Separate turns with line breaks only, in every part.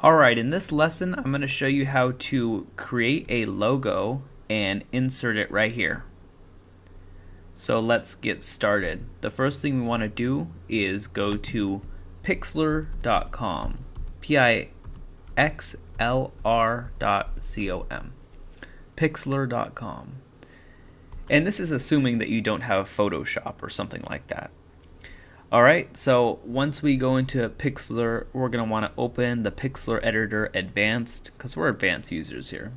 Alright, in this lesson I'm going to show you how to create a logo and insert it right here. So let's get started. The first thing we want to do is go to pixlr.com, Pixlr.com, pixlr.com. And this is assuming that you don't have Photoshop or something like that. Alright, so once we go into Pixlr, we're going to want to open the Pixlr Editor Advanced, because we're advanced users here.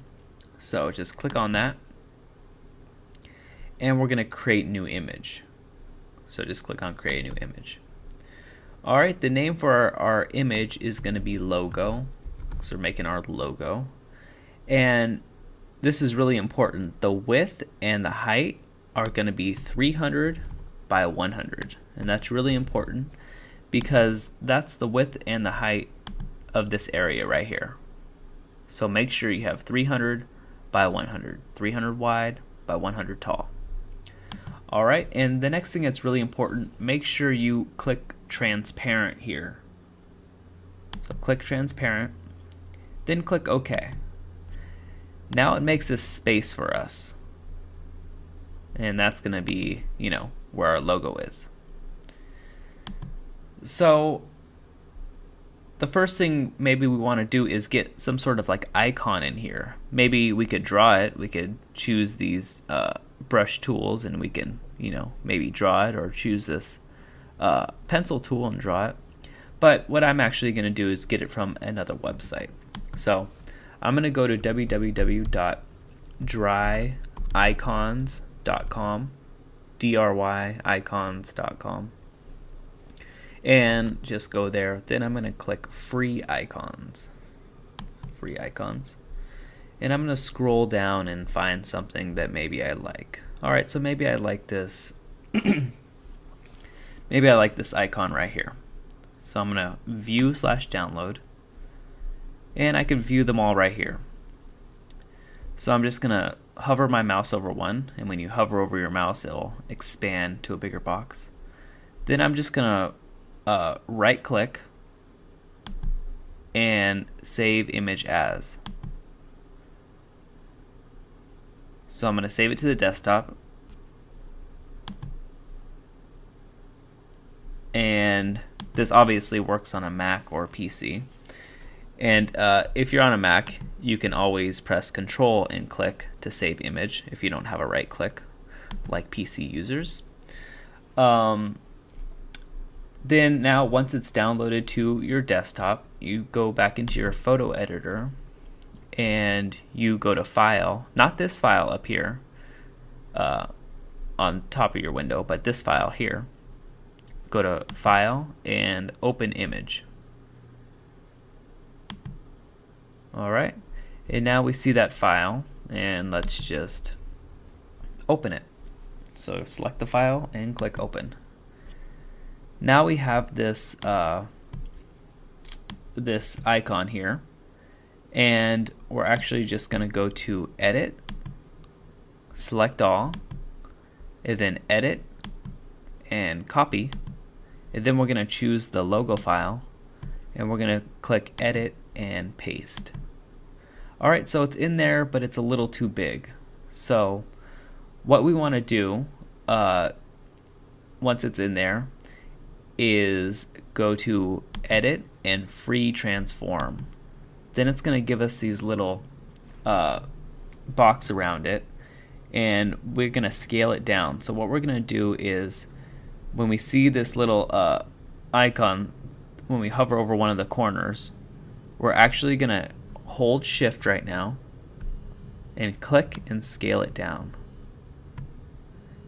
So just click on that, and we're going to create new image. So just click on create a new image. Alright, the name for our image is going to be logo, so we're making our logo. And this is really important. The width and the height are going to be 300 by 100. And that's really important because that's the width and the height of this area right here. So make sure you have 300 by 100, 300 wide by 100 tall. Alright, and the next thing that's really important, make sure you click transparent here. So click transparent, then click OK. Now it makes this space for us. And that's going to be, where our logo is. So the first thing maybe we want to do is get some sort of like icon in here. Maybe we could draw it. We could choose these brush tools and we can, maybe draw it, or choose this pencil tool and draw it. But what I'm actually going to do is get it from another website. So I'm going to go to www.dryicons.com, dryicons.com, and just go there. Then I'm going to click free icons, and I'm going to scroll down and find something that maybe I like. Alright, so maybe I like this maybe I like this icon right here. So I'm going to view/download, and I can view them all right here. So I'm just going to hover my mouse over one, and when you hover over your mouse it'll expand to a bigger box. Then I'm just going to right click and save image as. So I'm going to save it to the desktop, and this obviously works on a Mac or PC. And if you're on a Mac, you can always press Control and click to save image if you don't have a right click like PC users. Then now once it's downloaded to your desktop, you go back into your photo editor and you go to File, not this file up here on top of your window, but this file here. Go to File and Open Image. Alright, and now we see that file, and let's just open it. So select the file and click Open. Now we have this this icon here, and we're actually just going to go to Edit, select all, and then Edit and Copy, and then we're going to choose the logo file, and we're going to click Edit and Paste. Alright, so it's in there, but it's a little too big. So what we want to do once it's in there is go to Edit and Free Transform. Then it's going to give us these little box around it, and we're going to scale it down. So what we're going to do is, when we see this little icon, when we hover over one of the corners, we're actually going to hold Shift right now and click and scale it down.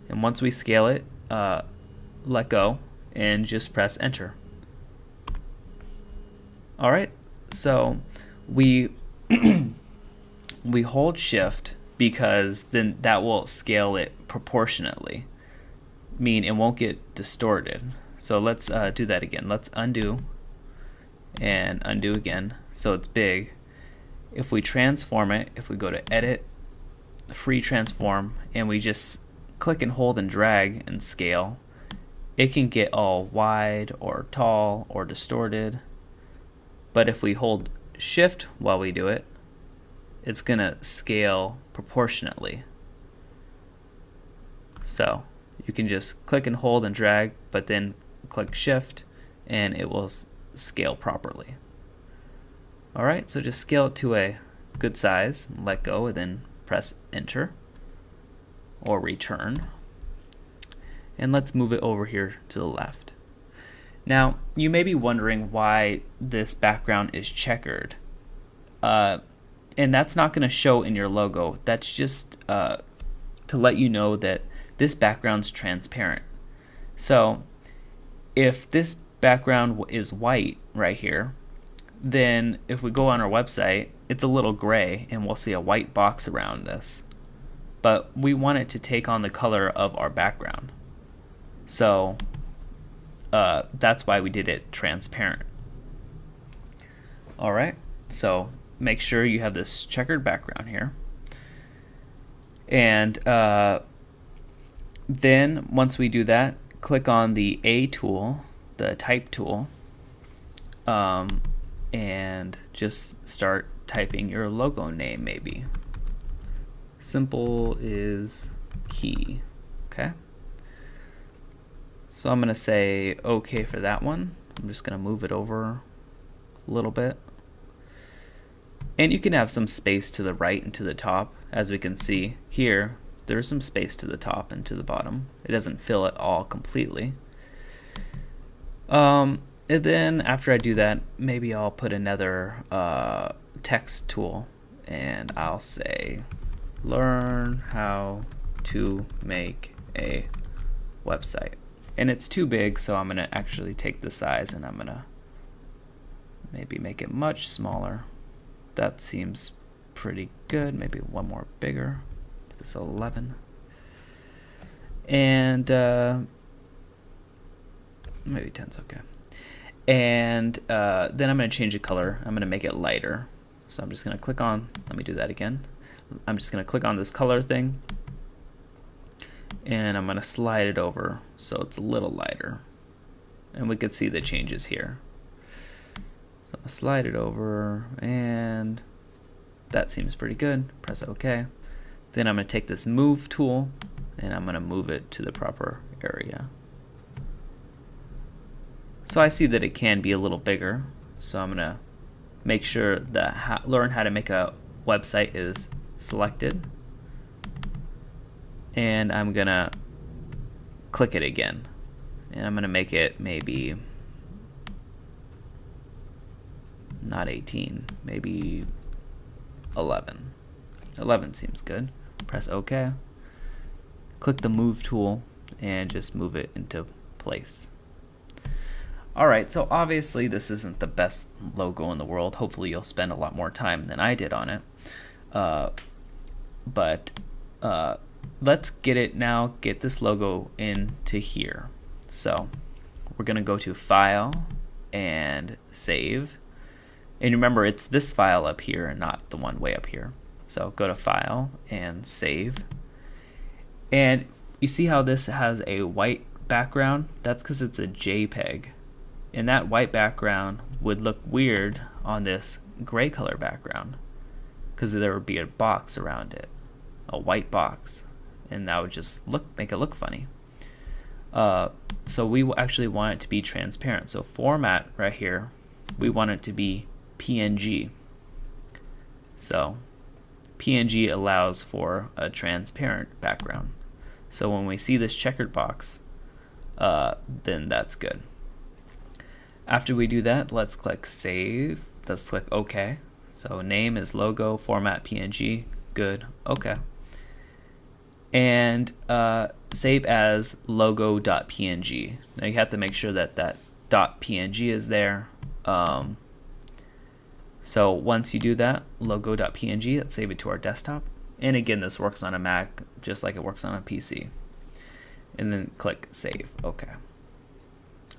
And once we scale it, let go and just press Enter. Alright, so we we hold Shift because then that will scale it proportionately, mean it won't get distorted. So let's do that again. Let's undo and undo again so it's big. If we transform it, if we go to Edit, Free Transform, and we just click and hold and drag and scale, it can get all wide or tall or distorted. But if we hold shift while we do it, it's gonna scale proportionately. So you can just click and hold and drag, but then click shift and it will scale properly. Alright, so just scale it to a good size, let go, and then press enter or return. And let's move it over here to the left. Now, you may be wondering why this background is checkered. And that's not going to show in your logo. That's just to let you know that this background's transparent. So if this background is white right here, then if we go on our website, it's a little gray and we'll see a white box around this. But we want it to take on the color of our background. So that's why we did it transparent. Alright, so make sure you have this checkered background here. And then once we do that, click on the A tool, the type tool, and just start typing your logo name maybe. Simple is key, okay? So I'm gonna say okay for that one. I'm just gonna move it over a little bit. And you can have some space to the right and to the top. As we can see here, there's some space to the top and to the bottom. It doesn't fill it all completely. And then after I do that, maybe I'll put another text tool and I'll say learn how to make a website. And it's too big, so I'm gonna actually take the size and I'm gonna maybe make it much smaller. That seems pretty good. Maybe one more bigger. This is 11. And maybe 10's okay. And then I'm going to change the color. I'm going to make it lighter. So I'm just going to click on, let me do that again. I'm just going to click on this color thing. And I'm going to slide it over so it's a little lighter. And we could see the changes here. So I'll slide it over, and that seems pretty good. Press OK. Then I'm going to take this move tool and I'm going to move it to the proper area. So I see that it can be a little bigger, so I'm going to make sure that learn how to make a website is selected, and I'm going to click it again, and I'm going to make it maybe not 18, maybe 11. 11 seems good. Press OK. Click the move tool and just move it into place. Alright, so obviously this isn't the best logo in the world. Hopefully you'll spend a lot more time than I did on it. But let's get this logo into here. So we're going to go to File and Save. And remember, it's this file up here and not the one way up here. So go to File and Save. And you see how this has a white background? That's because it's a JPEG. And that white background would look weird on this gray color background because there would be a box around it, a white box, and that would just make it look funny. So we actually want it to be transparent. So format right here, we want it to be PNG. So PNG allows for a transparent background. So when we see this checkered box, then that's good. After we do that, let's click Save. Let's click OK. So name is logo, format PNG, good, OK. And save as logo.png. Now you have to make sure that that .png is there. So once you do that, logo.png, let's save it to our desktop. And again, this works on a Mac just like it works on a PC. And then click Save, OK.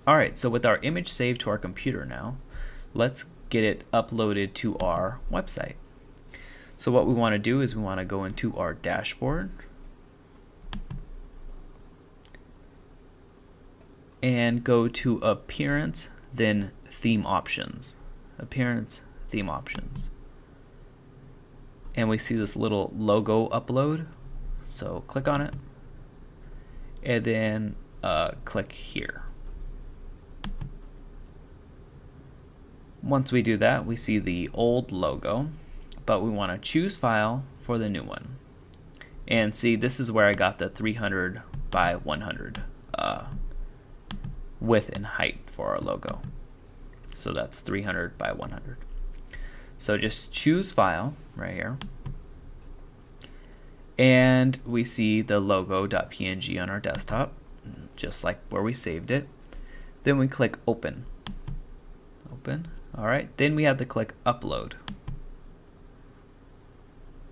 Alright, so with our image saved to our computer now, let's get it uploaded to our website. So what we want to do is we want to go into our dashboard and go to Appearance, then Theme Options. Appearance, theme options. And we see this little logo upload. So click on it. And then click here. Once we do that, we see the old logo, but we want to choose file for the new one. And see, this is where I got the 300 by 100 width and height for our logo. So that's 300 by 100. So just choose file right here. And we see the logo.png on our desktop, just like where we saved it. Then we click open. Open. All right. Then we have to click upload.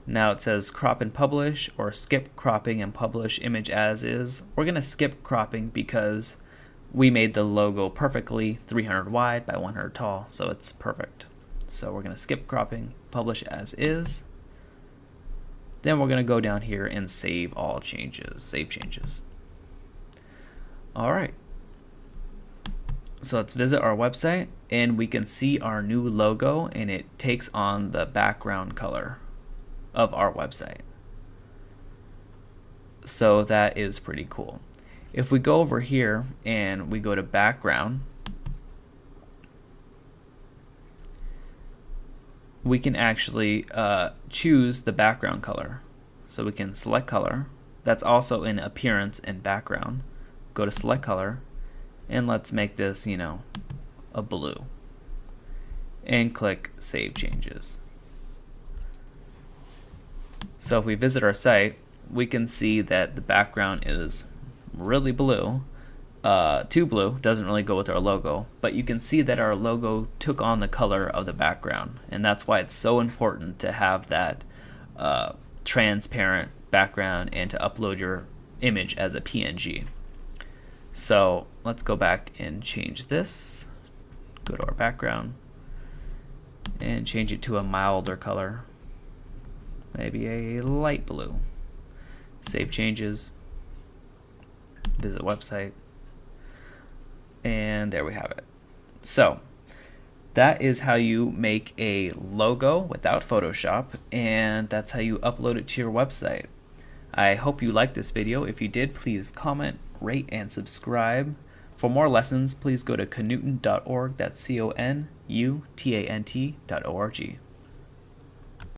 Now it says crop and publish or skip cropping and publish image as is. We're going to skip cropping because we made the logo perfectly 300 wide by 100 tall, so it's perfect. So we're going to skip cropping, publish as is. Then we're going to go down here and save all changes, save changes. All right. So let's visit our website and we can see our new logo, and it takes on the background color of our website. So that is pretty cool. If we go over here and we go to background, we can actually choose the background color. So we can select color. That's also in appearance and background. Go to select color, and let's make this, you know, a blue. And click save changes. So if we visit our site, we can see that the background is really blue. Too blue, doesn't really go with our logo, but you can see that our logo took on the color of the background, and that's why it's so important to have that transparent background and to upload your image as a PNG. So let's go back and change this. Go to our background and change it to a milder color, maybe a light blue. Save changes, visit website, and there we have it. So that is how you make a logo without Photoshop, and that's how you upload it to your website. I hope you liked this video. If you did, please comment, rate, and subscribe. For more lessons, please go to Canutant.org. That's CONUTANT.org.